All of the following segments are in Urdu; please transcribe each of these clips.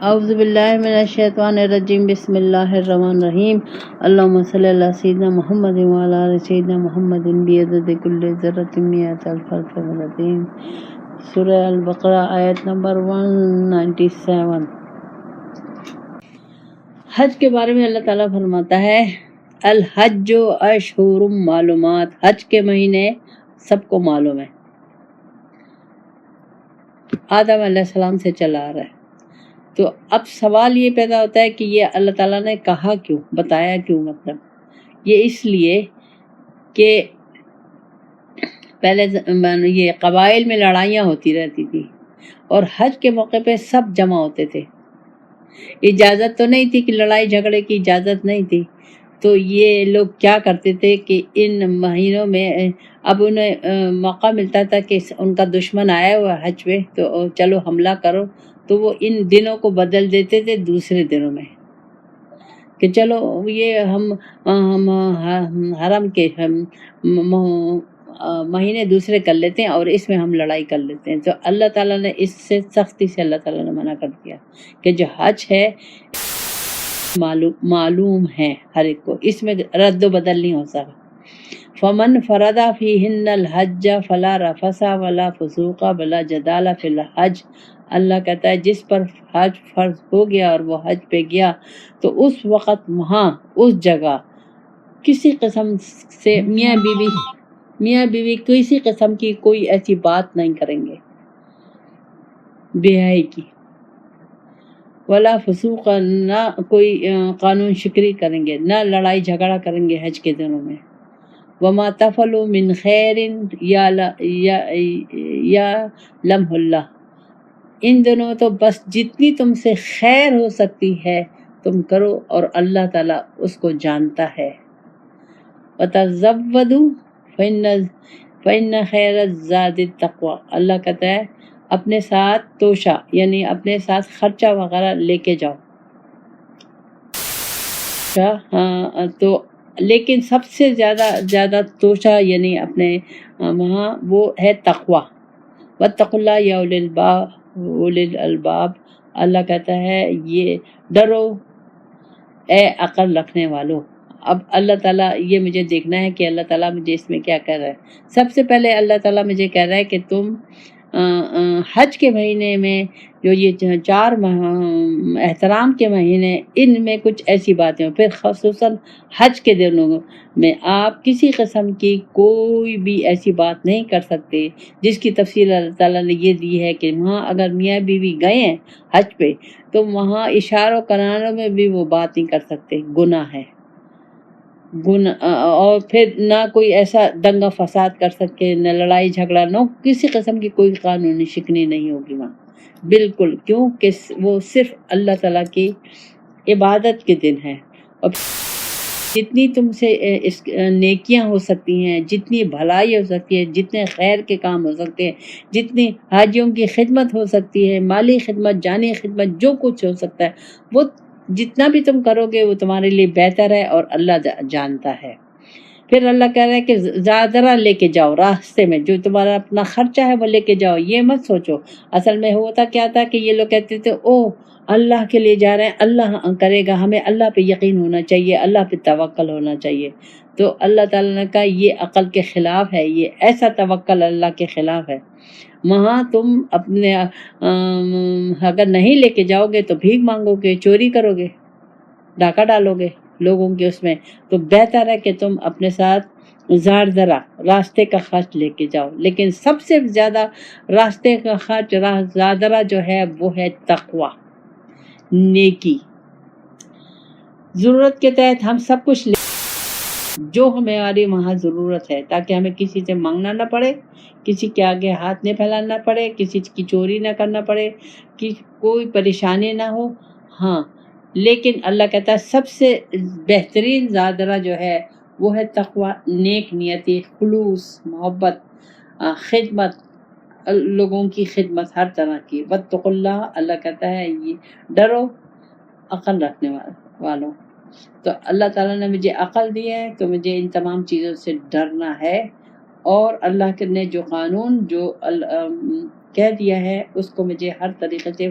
اعوذ باللہ من الشیطان الرجیم بسم اللہ الرحمن الرحیم اللہم صلی علی سیدنا محمد وعلی آل سیدنا محمد بعدد کل ذرۃ مئۃ الف مرتين سورہ البقرہ آیت نمبر 197۔ حج کے بارے میں اللہ تعالیٰ فرماتا ہے الحج اشہر معلومات، حج کے مہینے سب کو معلوم ہے، آدم علیہ السلام سے چلا آ رہا ہے۔ تو اب سوال یہ پیدا ہوتا ہے کہ یہ اللہ تعالیٰ نے کہا کیوں، بتایا کیوں؟ مطلب یہ اس لیے کہ پہلے یہ قبائل میں لڑائیاں ہوتی رہتی تھی اور حج کے موقع پہ سب جمع ہوتے تھے، اجازت تو نہیں تھی کہ لڑائی جھگڑے کی اجازت نہیں تھی، تو یہ لوگ کیا کرتے تھے کہ ان مہینوں میں اب انہیں موقع ملتا تھا کہ ان کا دشمن آیا ہوا حج پہ تو چلو حملہ کرو، تو وہ ان دنوں کو بدل دیتے تھے دوسرے دنوں میں کہ چلو یہ ہم حرم کے مہینے دوسرے کر لیتے ہیں اور اس میں ہم لڑائی کر لیتے ہیں۔ تو اللہ تعالیٰ نے اس سے سختی سے اللہ تعالیٰ نے منع کر دیا کہ جو حج ہے معلوم ہے ہر ایک کو، اس میں رد و بدل نہیں ہو سکا۔ فمن فرض فیہن الحج فلا رفث ولا فسوق ولا جدال فی الحج، اللہ کہتا ہے جس پر حج فرض ہو گیا اور وہ حج پہ گیا تو اس وقت وہاں اس جگہ کسی قسم سے میاں بیوی کسی قسم کی کوئی ایسی بات نہیں کریں گے بے حیائی کی، ولا فسوق، نہ کوئی قانون شکنی کریں گے، نہ لڑائی جھگڑا کریں گے حج کے دنوں میں۔ وما تفعلوا من خیر یعلمہ اللہ، ان دنوں تو بس جتنی تم سے خیر ہو سکتی ہے تم کرو اور اللہ تعالیٰ اس کو جانتا ہے۔ وتزودوا فإن خیر الزاد التقوی، اللہ کہتا ہے اپنے ساتھ توشہ یعنی اپنے ساتھ خرچہ وغیرہ لے کے جاؤ، تو لیکن سب سے زیادہ توشہ یعنی اپنے وہاں وہ ہے تقوی۔ واتقوا اللہ یا اولی الالباب، اللہ کہتا ہے یہ ڈرو اے عقل رکھنے والو۔ اب اللہ تعالیٰ یہ مجھے دیکھنا ہے کہ اللہ تعالیٰ مجھے اس میں کیا کہہ رہا ہے۔ سب سے پہلے اللہ تعالیٰ مجھے کہہ رہا ہے کہ تم حج کے مہینے میں جو یہ 4 احترام کے مہینے، ان میں کچھ ایسی باتیں ہوں، پھر خصوصاً حج کے دنوں میں آپ کسی قسم کی کوئی بھی ایسی بات نہیں کر سکتے، جس کی تفصیل اللہ تعالیٰ نے یہ دی ہے کہ وہاں اگر میاں بیوی گئے ہیں حج پہ تو وہاں اشاروں کناروں میں بھی وہ بات نہیں کر سکتے، گناہ ہے اور پھر نہ کوئی ایسا دنگا فساد کر سکے، نہ لڑائی جھگڑا، نہ کسی قسم کی کوئی قانونی شکنی نہیں ہوگی وہاں بالکل، کیونکہ وہ صرف اللہ تعالیٰ کی عبادت کے دن ہے۔ اور جتنی تم سے نیکیاں ہو سکتی ہیں، جتنی بھلائی ہو سکتی ہے، جتنے خیر کے کام ہو سکتے ہیں، جتنی حاجیوں کی خدمت ہو سکتی ہے، مالی خدمت، جانی خدمت، جو کچھ ہو سکتا ہے وہ جتنا بھی تم کرو گے وہ تمہارے لیے بہتر ہے اور اللہ جانتا ہے۔ پھر اللہ کہہ رہا ہے کہ زیادہ لے کے جاؤ راستے میں، جو تمہارا اپنا خرچہ ہے وہ لے کے جاؤ، یہ مت سوچو۔ اصل میں ہوتا کیا تھا کہ یہ لوگ کہتے تھے او اللہ کے لیے جا رہے ہیں، اللہ کرے گا، ہمیں اللہ پہ یقین ہونا چاہیے، اللہ پہ توکل ہونا چاہیے۔ تو اللہ تعالیٰ نے کہا یہ عقل کے خلاف ہے، یہ ایسا توکل اللہ کے خلاف ہے۔ وہاں تم اپنے اگر نہیں لے کے جاؤ گے تو بھیک مانگو گے، چوری کرو گے، ڈاکہ ڈالو گے لوگوں کے اس میں، تو بہتر ہے کہ تم اپنے ساتھ زیادہ راستے کا خرچ لے کے جاؤ۔ لیکن سب سے زیادہ راستے کا خرچ زیادہ جو ہے وہ ہے تقوی، نیکی۔ ضرورت کے تحت ہم سب کچھ جو ہماری وہاں ضرورت ہے، تاکہ ہمیں کسی سے مانگنا نہ پڑے، کسی کے آگے ہاتھ نہیں پھیلانا پڑے، کسی کی چوری نہ کرنا پڑے، کہ کوئی پریشانی نہ ہو۔ ہاں لیکن اللہ کہتا ہے سب سے بہترین زیادہ جو ہے وہ ہے تقوی، نیک نیتی، خلوص، محبت، خدمت، لوگوں کی خدمت ہر طرح کی۔ واتقوا اللہ، اللہ کہتا ہے یہ ڈرو عقل رکھنے والوں۔ تو اللہ تعالیٰ نے مجھے عقل دی ہے تو مجھے ان تمام چیزوں سے ڈرنا ہے، اور اللہ نے جو قانون جو کہہ دیا ہے اس کو مجھے ہر طریقے سے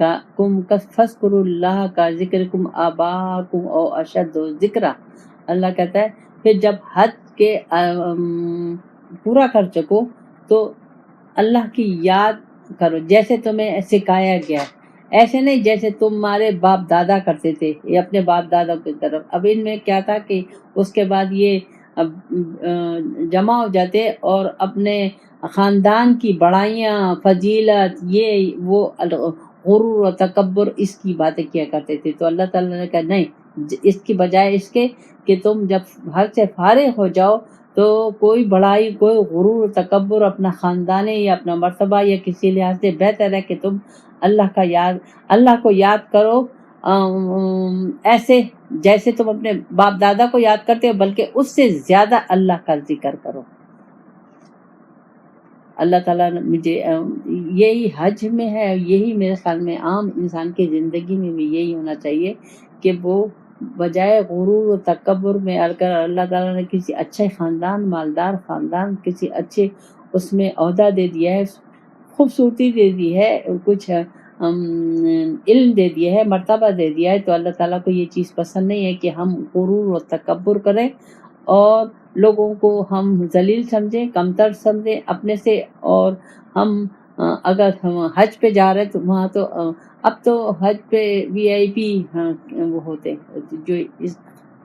کا کم فذکروا اللہ کا ذکرکم آباءکم او اشد ذکرا. اللہ کہتا ہے پھر جب حج کے پورا کر چکو تو اللہ کی یاد کرو جیسے تمہیں سکھایا گیا، ایسے نہیں جیسے تمہارے باپ دادا کرتے تھے، یہ اپنے باپ دادا کی طرف. اب ان میں کیا تھا کہ اس کے بعد یہ جمع ہو جاتے اور اپنے خاندان کی بڑائیاں، فضیلت، یہ وہ غرور و تکبر اس کی باتیں کیا کرتے تھے. تو اللہ تعالیٰ نے کہا نہیں، اس کی بجائے اس کے کہ تم جب حج سے فارغ ہو جاؤ تو کوئی بڑائی، کوئی غرور تکبر اپنا خاندانی یا اپنا مرتبہ یا کسی لحاظ سے بہتر ہے کہ تم اللہ کو یاد کرو ایسے جیسے تم اپنے باپ دادا کو یاد کرتے ہو، بلکہ اس سے زیادہ اللہ کا ذکر کرو. اللہ تعالیٰ نے مجھے یہی حج میں ہے، یہی میرے خیال میں عام انسان کی زندگی میں بھی یہی ہونا چاہیے کہ وہ بجائے غرور و تکبر میں اگر اللہ تعالیٰ نے کسی اچھے خاندان، مالدار خاندان، کسی اچھے اس میں عہدہ دے دیا ہے، خوبصورتی دے دی ہے، کچھ علم دے دیا ہے، مرتبہ دے دیا ہے، تو اللہ تعالیٰ کو یہ چیز پسند نہیں ہے کہ ہم غرور و تکبر کریں اور لوگوں کو ہم ذلیل سمجھیں، کمتر سمجھیں اپنے سے. اور ہم اگر ہم حج پہ جا رہے تو وہاں تو اب تو حج پہ VIP وہ ہوتے جو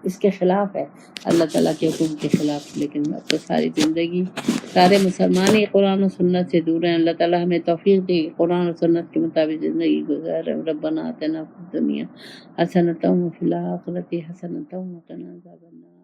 اس کے خلاف ہے، اللہ تعالیٰ کے حکم کے خلاف. لیکن اب تو ساری زندگی سارے مسلمان ہی قرآن و سنت سے دور ہیں. اللہ تعالیٰ ہمیں توفیق دے قرآن و سنت کے مطابق زندگی گزارے. ربنا آتنا فی الدنیا حسنۃ وفی الآخرۃ حسنۃ وقنا عذاب النار.